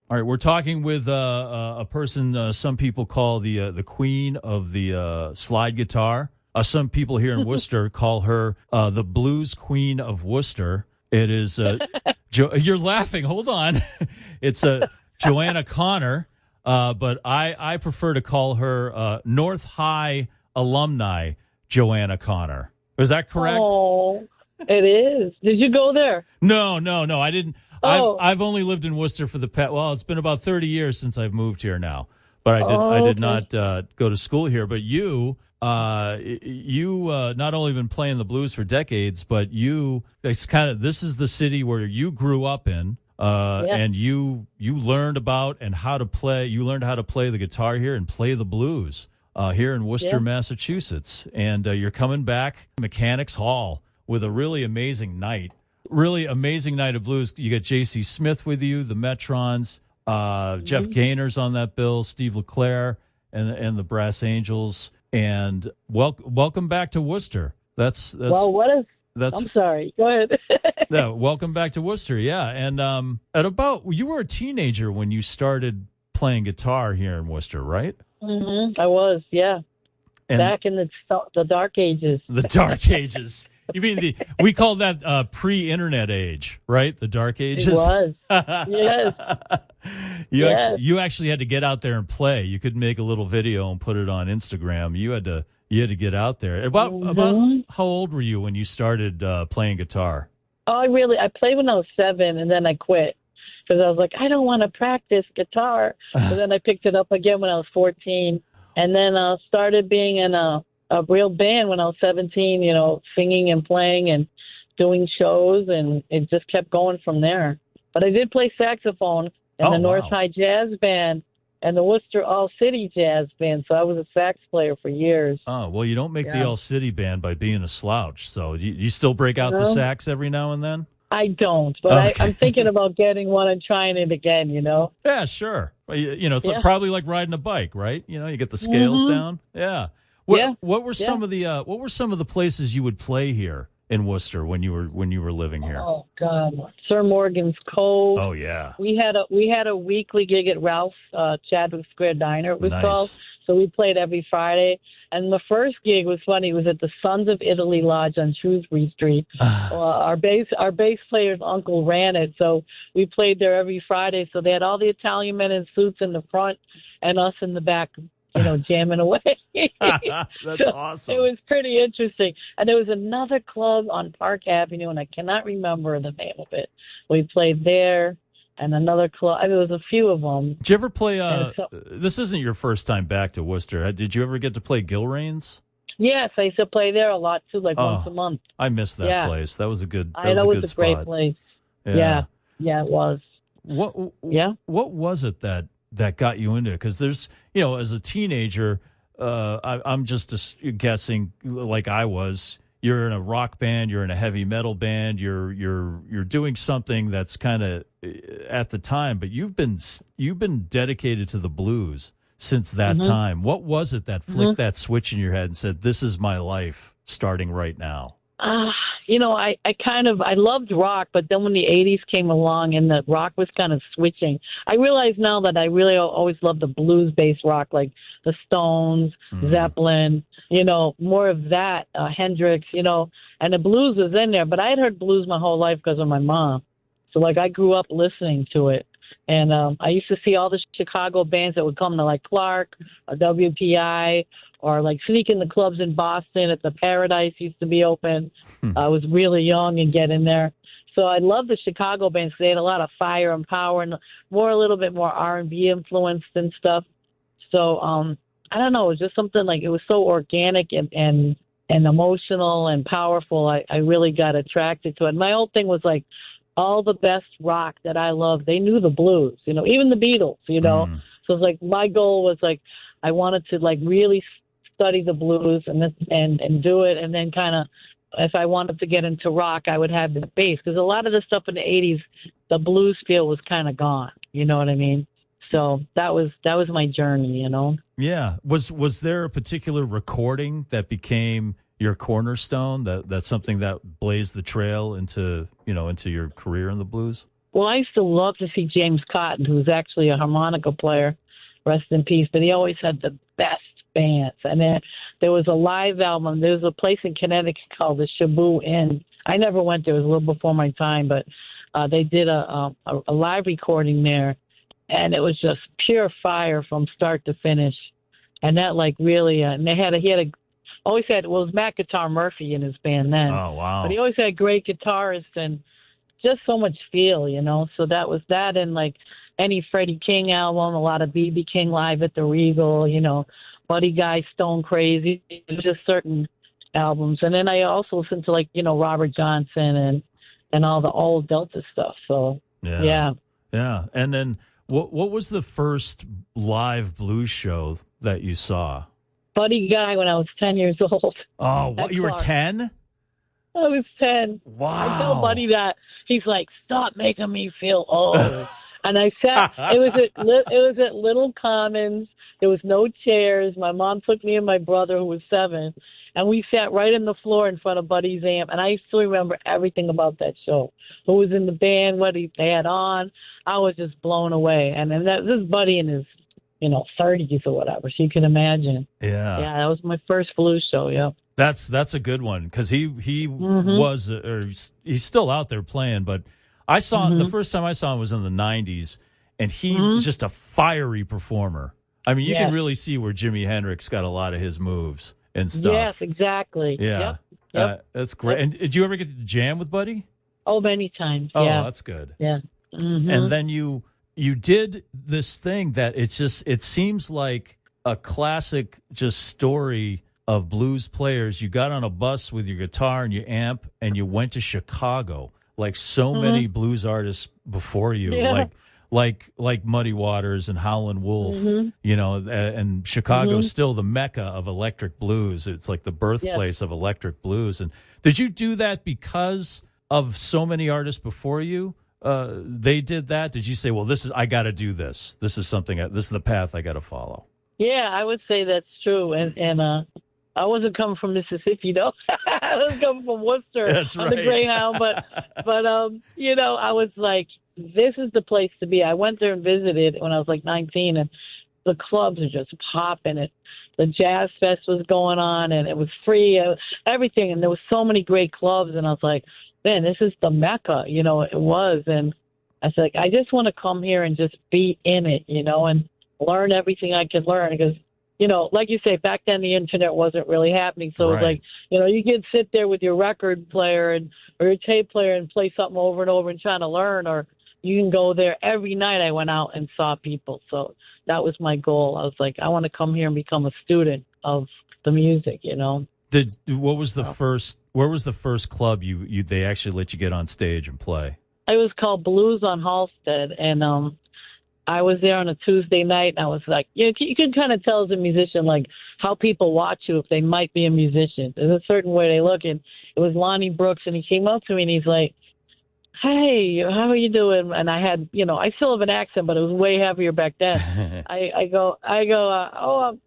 All right, we're talking with a person some people call the queen of the slide guitar. Some people here in Worcester call her the blues queen of Worcester. It is you're laughing. Hold on, it's Joanna Connor, but I prefer to call her North High alumni Joanna Connor. Is that correct? Oh, it is. Did you go there? No, I didn't. Oh. I've only lived in Worcester for the past. Well, it's been about 30 years since I've moved here now, but I did not go to school here. But you not only been playing the blues for decades, but this is the city where you grew up in, and you learned about and how to play. You learned how to play the guitar here and play the blues here in Worcester, Massachusetts, and you're coming back Mechanics Hall with a really amazing night. Really amazing night of blues. You got J.C. Smith with you, the Metrons, Jeff Gaynor's on that bill, Steve LeClaire, and the Brass Angels. And welcome back to Worcester. I'm sorry. Go ahead. Yeah, welcome back to Worcester. Yeah, and you were a teenager when you started playing guitar here in Worcester, right? Mm-hmm. I was, yeah. And back in the dark ages. The dark ages. You mean we call that pre-internet age, right? The dark ages. It was. Yes. You actually had to get out there and play. You could make a little video and put it on Instagram. You had to get out there. About how old were you when you started playing guitar? Oh, I played when I was 7, and then I quit because I was like, I don't want to practice guitar. So then I picked it up again when I was 14, and then started being in a real band when I was 17, singing and playing and doing shows, and it just kept going from there. But I did play saxophone in the North High Jazz Band and the Worcester All-City Jazz Band, so I was a sax player for years. Oh, well, you don't make the All-City Band by being a slouch, so you still break out the sax every now and then? I don't, but I'm thinking about getting one and trying it again, Yeah, sure. It's probably like riding a bike, right? You get the scales down. Yeah. What were some of the places you would play here in Worcester when you were living here? Oh God, Sir Morgan's Cove. Oh yeah. We had a weekly gig at Ralph Chadwick Square Diner. It was called. So we played every Friday. And the first gig was funny. It was at the Sons of Italy Lodge on Shrewsbury Street. Our bass player's uncle ran it, so we played there every Friday. So they had all the Italian men in suits in the front and us in the back, jamming away. That's awesome. It was pretty interesting. And there was another club on Park Avenue, and I cannot remember the name of it. We played there, and another club. There was a few of them. Did you ever play, this isn't your first time back to Worcester. Did you ever get to play Gilrain's? Yes, I used to play there a lot, too, once a month. I missed that place. That was a good spot. That was a great place. Yeah, it was. What was it that got you into it? Because there's, as a teenager, I'm just guessing, like I was, you're in a rock band, you're in a heavy metal band, you're doing something that's kind of at the time, but you've been dedicated to the blues since that time. What was it that flicked that switch in your head and said, this is my life starting right now? I loved rock, but then when the 80s came along and the rock was kind of switching, I realize now that I really always loved the blues-based rock, like the Stones, Zeppelin, more of that, Hendrix, and the blues was in there. But I had heard blues my whole life because of my mom. So, I grew up listening to it. And I used to see all the Chicago bands that would come to, Clark or WPI, or sneak in the clubs in Boston at the Paradise used to be open. I was really young and get in there. So I love the Chicago bands. They had a lot of fire and power and a little bit more R&B influenced and stuff. So I don't know. It was just something it was so organic and emotional and powerful. I really got attracted to it. My whole thing was all the best rock that I love, they knew the blues, even the Beatles, So it's my goal was I wanted to really study the blues and do it, and then kind of, if I wanted to get into rock, I would have the bass, because a lot of the stuff in the 80s, the blues feel was kind of gone. You know what I mean? So that was my journey. Yeah. Was there a particular recording that became your cornerstone? That's something that blazed the trail into your career in the blues? Well, I used to love to see James Cotton, who's actually a harmonica player, rest in peace, but he always had the best bands. And then there was a live album. There was a place in Connecticut called the Shabu Inn. I never went there. It was a little before my time, but they did a live recording there, and it was just pure fire from start to finish. And that really, and it was Matt Guitar Murphy in his band then. Oh, wow. But he always had great guitarists and just so much feel, So that was that, and any Freddie King album, a lot of B.B. King live at the Regal, Buddy Guy, Stone Crazy, just certain albums. And then I also listened to Robert Johnson and all the old Delta stuff. So yeah. And then what was the first live blues show that you saw? Buddy Guy when I was 10 years old. Oh, what, you were 10? I was 10. Wow. I tell Buddy that. He's like, stop making me feel old. And I sat, it was at Little Commons. There was no chairs. My mom took me and my brother, who was 7, and we sat right in the floor in front of Buddy's amp. And I still remember everything about that show. Who was in the band, what they had on. I was just blown away. And then this is Buddy in his, 30s or whatever. So you can imagine. Yeah. Yeah, that was my first blues show. Yeah. That's a good one, because he was, or he's still out there playing. But I saw the first time I saw him was in the 90s, and he was just a fiery performer. I mean, you can really see where Jimi Hendrix got a lot of his moves and stuff. Yes, exactly. Yeah. Yep. That's great. And did you ever get to jam with Buddy? Oh, many times. Oh, yeah. That's good. Yeah. Mm-hmm. And then you did this thing that it seems like a classic just story of blues players. You got on a bus with your guitar and your amp, and you went to Chicago, like so many blues artists before you, like Muddy Waters and Howlin' Wolf, and Chicago's still the mecca of electric blues. It's like the birthplace of electric blues. And did you do that because of so many artists before you? They did that? Did you say, well, I got to do this. This is the path I got to follow? Yeah, I would say that's true. And I wasn't coming from Mississippi, though. I was coming from Worcester on the Greyhound. But I was like, this is the place to be. I went there and visited when I was 19, and the clubs are just popping. The Jazz Fest was going on, and it was free, everything. And there was so many great clubs, and I was like, man, this is the Mecca, it was. And I was like, I just want to come here and just be in it, and learn everything I can learn. Because, like you say, back then the internet wasn't really happening. So it was like, you could sit there with your record player or your tape player and play something over and over and trying to learn, or you can go there every night. I went out and saw people. So that was my goal. I was like, I want to come here and become a student of the music, Where was the first club they actually let you get on stage and play? It was called Blues on Halsted, and I was there on a Tuesday night, and I was like, you can kind of tell as a musician, how people watch you if they might be a musician. There's a certain way they look, and it was Lonnie Brooks, and he came up to me, and he's like, hey, how are you doing? And I had, I still have an accent, but it was way heavier back then. I go,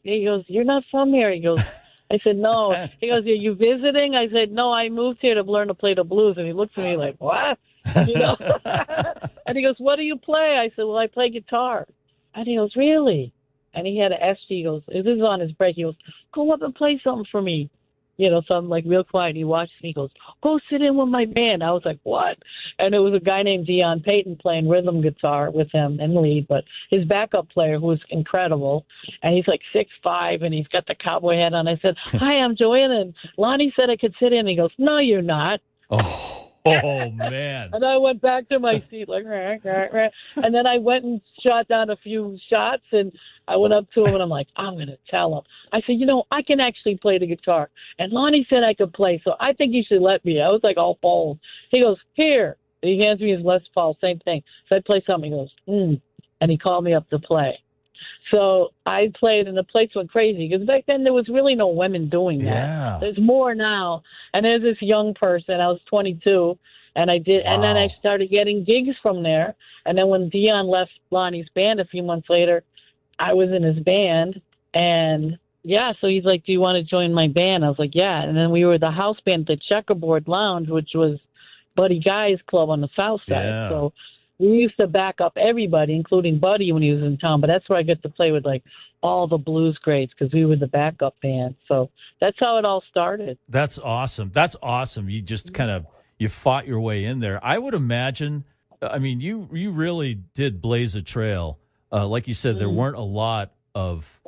he goes, you're not from here. He goes, I said, no. He goes, are you visiting? I said, no, I moved here to learn to play the blues. And he looked at me like, what? And he goes, what do you play? I said, well, I play guitar. And he goes, really? And he had an SG. He goes, this is on his break. He goes, go up and play something for me. So I'm real quiet. And he watches me. He goes, go sit in with my band. I was like, what? And it was a guy named Dion Payton playing rhythm guitar with him and lead, but his backup player, who was incredible, and he's 6'5", and he's got the cowboy hat on. I said, hi, I'm Joanna, and Lonnie said I could sit in. He goes, no, you're not. Oh, man. And I went back to my seat rah, rah, rah. And then I went and shot down a few shots, and I went up to him, and I'm like, I'm going to tell him. I said, I can actually play the guitar. And Lonnie said I could play, so I think you should let me. I was all bold. He goes, here. And he hands me his Les Paul, same thing. So I play something. He goes, and he called me up to play. So I played, and the place went crazy, because back then there was really no women doing that. Yeah. There's more now. And there's this young person. I was 22, and I did, and then I started getting gigs from there. And then when Dion left Lonnie's band a few months later, I was in his band, and so he's like, do you want to join my band? I was like, yeah. And then we were the house band at the Checkerboard Lounge, which was Buddy Guy's club on the south side. Yeah. So we used to back up everybody, including Buddy when he was in town. But that's where I get to play with like all the blues greats because we were the backup band. So that's how it all started. That's awesome. That's awesome. You just kind of you fought your way in there. I would imagine. I mean, you really did blaze a trail. Like you said, there weren't a lot of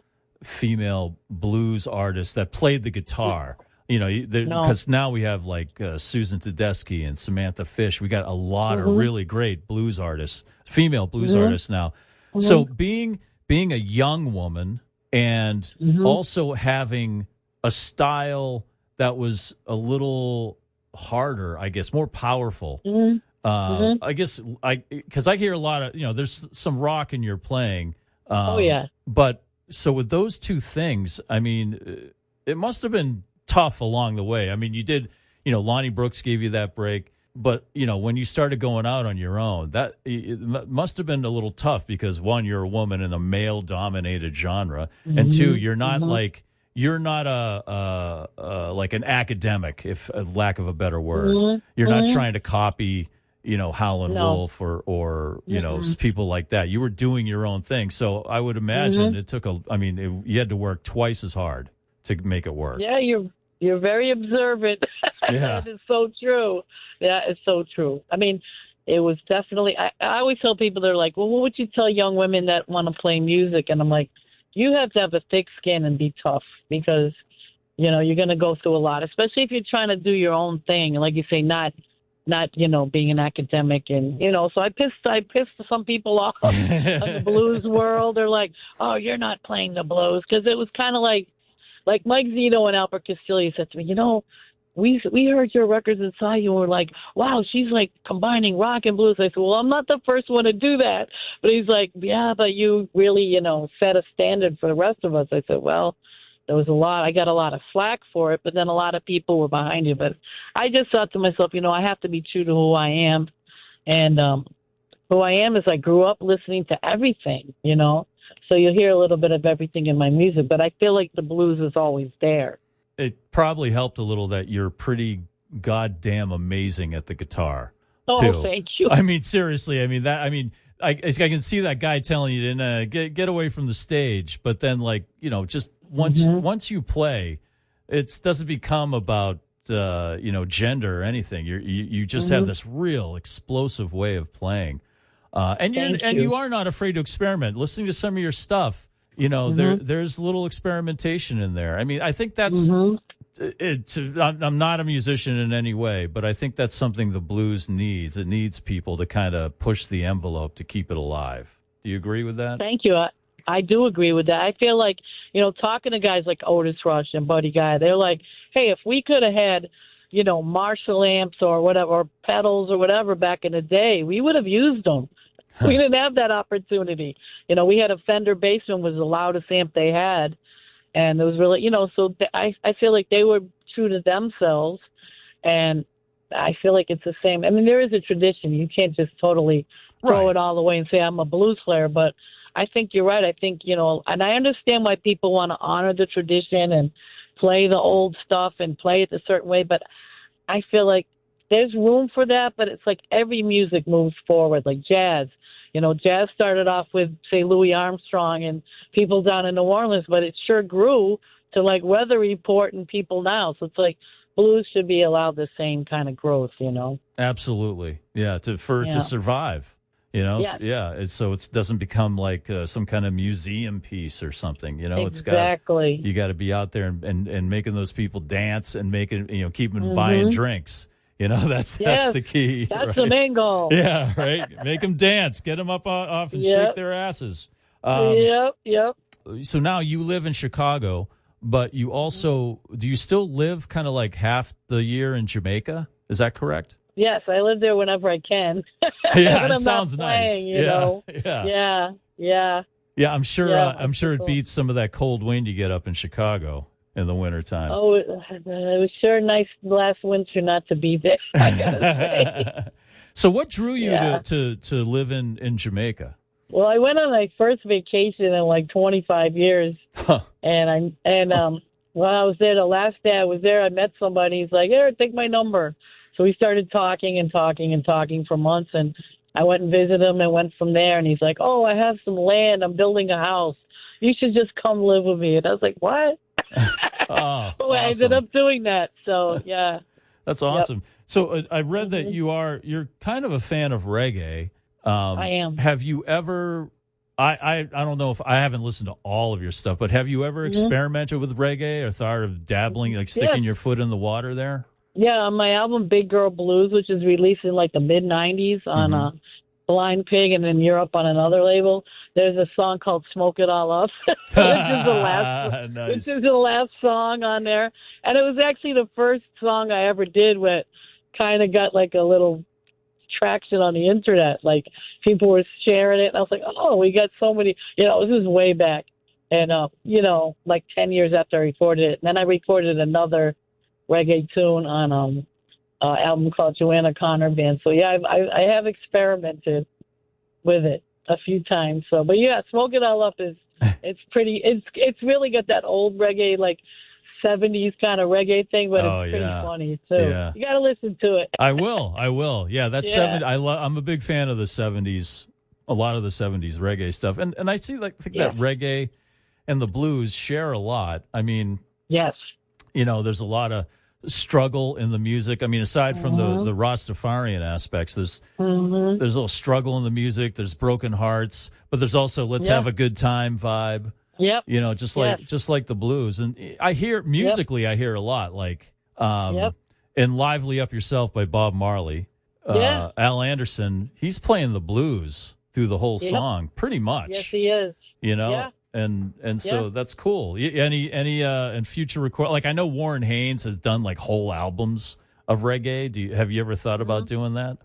female blues artists that played the guitar. You know, because now we have like Susan Tedeschi and Samantha Fish. We got a lot of really great blues artists, female blues artists now. So being a young woman and also having a style that was a little harder, I guess, more powerful. I guess because I hear a lot of, there's some rock in your playing. But so with those two things, I mean, it must have been tough along the way. I mean, you did, Lonnie Brooks gave you that break, but when you started going out on your own, that it must have been a little tough because one, you're a woman in a male dominated genre, and two, you're not like like an academic, if a lack of a better word. You're not trying to copy, Howlin' Wolf or people like that. You were doing your own thing. So I would imagine it took you had to work twice as hard to make it work. Yeah, you're very observant. Yeah. That is so true. Yeah, it's so true. I mean, it was definitely, I always tell people, they're like, well, what would you tell young women that want to play music? And I'm like, you have to have a thick skin and be tough because, you're going to go through a lot, especially if you're trying to do your own thing. And like you say, not being an academic. And, so I pissed some people off in the blues world. They're like, oh, you're not playing the blues. Because it was kind of like Mike Zito and Albert Castillo said to me, we heard your records inside you and we're like, wow, she's like combining rock and blues. I said, well, I'm not the first one to do that. But he's like, yeah, but you really, set a standard for the rest of us. I said, well, I got a lot of slack for it, but then a lot of people were behind you. But I just thought to myself, I have to be true to who I am. And who I am is I grew up listening to everything, So you'll hear a little bit of everything in my music, but I feel like the blues is always there. It probably helped a little that you're pretty goddamn amazing at the guitar. Oh, too. Thank you. I mean, seriously. I can see that guy telling you to get away from the stage, but then just once you play, it doesn't become about gender or anything. You just have this real explosive way of playing. And you are not afraid to experiment. Listening to some of your stuff, there's little experimentation in there. I mean, I think that's I'm not a musician in any way, but I think that's something the blues needs. It needs people to kind of push the envelope to keep it alive. Do you agree with that? Thank you. I do agree with that. I feel like, talking to guys like Otis Rush and Buddy Guy, they're like, hey, if we could have had, Marshall amps or whatever, or pedals or whatever back in the day, we would have used them. We didn't have that opportunity. We had a Fender Bassman was the loudest amp they had. And it was really, so I feel like they were true to themselves. And I feel like it's the same. I mean, there is a tradition. You can't just totally throw it all away and say I'm a blues player. But I think you're right. I think, and I understand why people want to honor the tradition and play the old stuff and play it a certain way. But I feel like there's room for that. But it's like every music moves forward, like jazz. Jazz started off with, say, Louis Armstrong and people down in New Orleans, but it sure grew to like Weather Report and people now. So it's like blues should be allowed the same kind of growth, Absolutely. Yeah. To survive, so it doesn't become like some kind of museum piece or something, Exactly. You got to be out there and making those people dance and making, keeping buying drinks. That's the key. That's right? the main goal. Yeah, right. Make them dance. Get them up off and shake their asses. Yep. So now you live in Chicago, but you also do you still live kind of like half the year in Jamaica? Is that correct? Yes, I live there whenever I can. Yeah, it sounds nice. Yeah. I'm sure. I'm sure it beats some of that cold wind you get up in Chicago in the wintertime. Oh, it was sure nice last winter not to be there, I gotta say. So what drew you to live in Jamaica? Well, I went on my first vacation in like 25 years. Huh. And when I was there, the last day I was there, I met somebody. He's like, here, take my number. So we started talking for months. And I went and visited him and went from there. And he's like, "Oh, I have some land. I'm building a house. You should just come live with me." And I was like, "What?" Oh, But I ended up doing that. So yeah, that's awesome. Yep. So I read that you're kind of a fan of reggae. I am. Have you ever? I don't know if I haven't listened to all of your stuff, but have you ever experimented with reggae or thought of dabbling, like sticking your foot in the water there? Yeah, on my album Big Girl Blues, which is released in like the mid '90s on Blind Pig, and in Europe on another label, there's a song called "Smoke It All Up," which is the last song on there, and it was actually the first song I ever did that kind of got like a little traction on the internet. Like people were sharing it, and I was like, "Oh, we got so many." This is way back, and like 10 years after I recorded it, and then I recorded another reggae tune on album called Joanna Connor Band. So yeah, I have experimented with it a few times. So, but yeah, Smoke It All Up it's pretty. It's really got that old reggae, like 70s kind of reggae thing, but it's pretty funny too. Yeah. You got to listen to it. I will. Yeah, that's 70. I'm a big fan of the 70s. A lot of the 70s reggae stuff, and I think that reggae and the blues share a lot. I mean, yes, there's a lot of struggle in the music. I mean, aside from the Rastafarian aspects, there's a little struggle in the music. There's broken hearts, but there's also let's have a good time vibe. Yep. Just like the blues. And I hear musically, I hear a lot like and Lively Up Yourself by Bob Marley. Al Anderson, he's playing the blues through the whole song, pretty much. Yes, he is. Yeah. And so that's cool. Any and future record, like I know Warren Haynes has done like whole albums of reggae. Have you ever thought about doing that?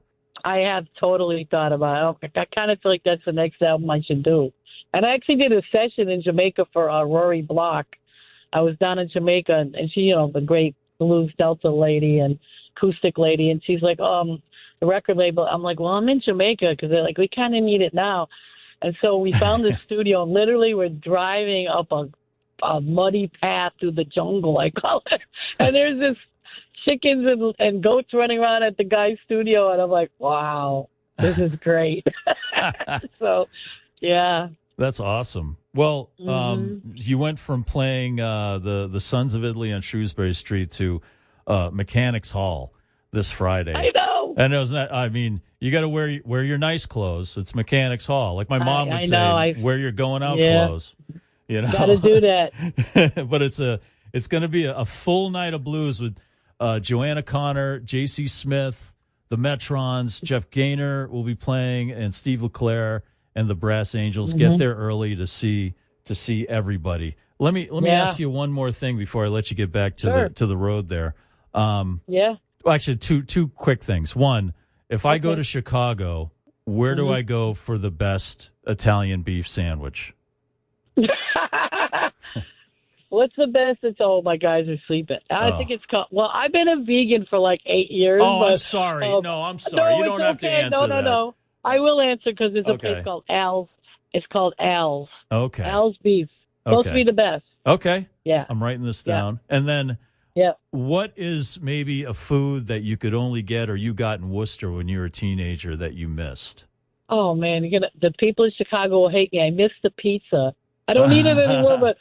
I have totally thought about it. I kind of feel like that's the next album I should do. And I actually did a session in Jamaica for Rory Block. I was down in Jamaica, and she, the great blues Delta lady and acoustic lady, and she's like, the record label. I'm like, well, I'm in Jamaica because they're like, we kind of need it now. And so we found this studio, and literally we're driving up a muddy path through the jungle, I call it. And there's this chickens and goats running around at the guy's studio, and I'm like, wow, this is great. So, yeah. That's awesome. Well, you went from playing the Sons of Italy on Shrewsbury Street to Mechanics Hall this Friday. I know. And I mean, you got to wear your nice clothes. It's Mechanics Hall. Like my mom would say, wear your going out clothes. Got to do that. But it's going to be a full night of blues with Joanna Connor, J.C. Smith, the Metrons, Jeff Gaynor will be playing, and Steve LeClaire and the Brass Angels. Get there early to see everybody. Let me ask you one more thing before I let you get back to the road there. Well, actually, two quick things. One, if I go to Chicago, where do I go for the best Italian beef sandwich? What's the best? My guys are sleeping. I think it's called. Well, I've been a vegan for like 8 years. Oh, I'm sorry. I'm sorry. You don't have to answer that. No. I will answer because there's a place called Al's. It's called Al's. Okay. Al's Beef. Supposed to be the best. Okay. Yeah. I'm writing this down. And then what is maybe a food that you could only get or you got in Worcester when you were a teenager that you missed? Oh, man. The people in Chicago will hate me. I miss the pizza. I don't eat it anymore, but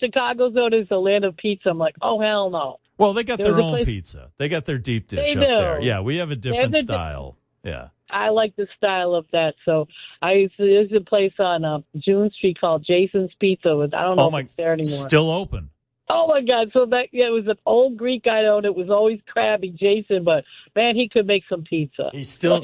Chicago's known as the land of pizza. I'm like, oh, hell no. Well, they got their own pizza. They got their deep dish up there. Yeah, we have a different style. Yeah. I like the style of that. So there's a place on June Street called Jason's Pizza. I don't know if it's there anymore. Still open. Oh my God! So it was an old Greek guy owned. It was always crabby, Jason, but man, he could make some pizza. They still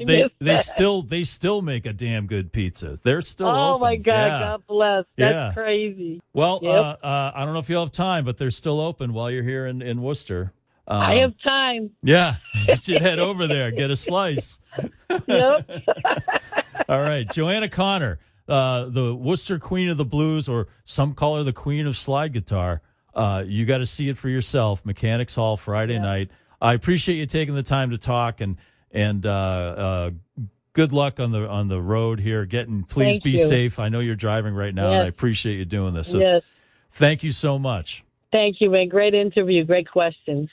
make a damn good pizza. They're still open. Oh my God! God bless. That's crazy. Well, I don't know if you'll have time, but they're still open while you're here in Worcester. I have time. Yeah, you should head over there, get a slice. Yep. All right, Joanna Connor, the Worcester Queen of the Blues, or some call her the Queen of Slide Guitar. You got to see it for yourself. Mechanics Hall Friday night. I appreciate you taking the time to talk and good luck on the road here. Please be safe. I know you're driving right now, and I appreciate you doing this. So thank you so much. Thank you, man. Great interview. Great questions.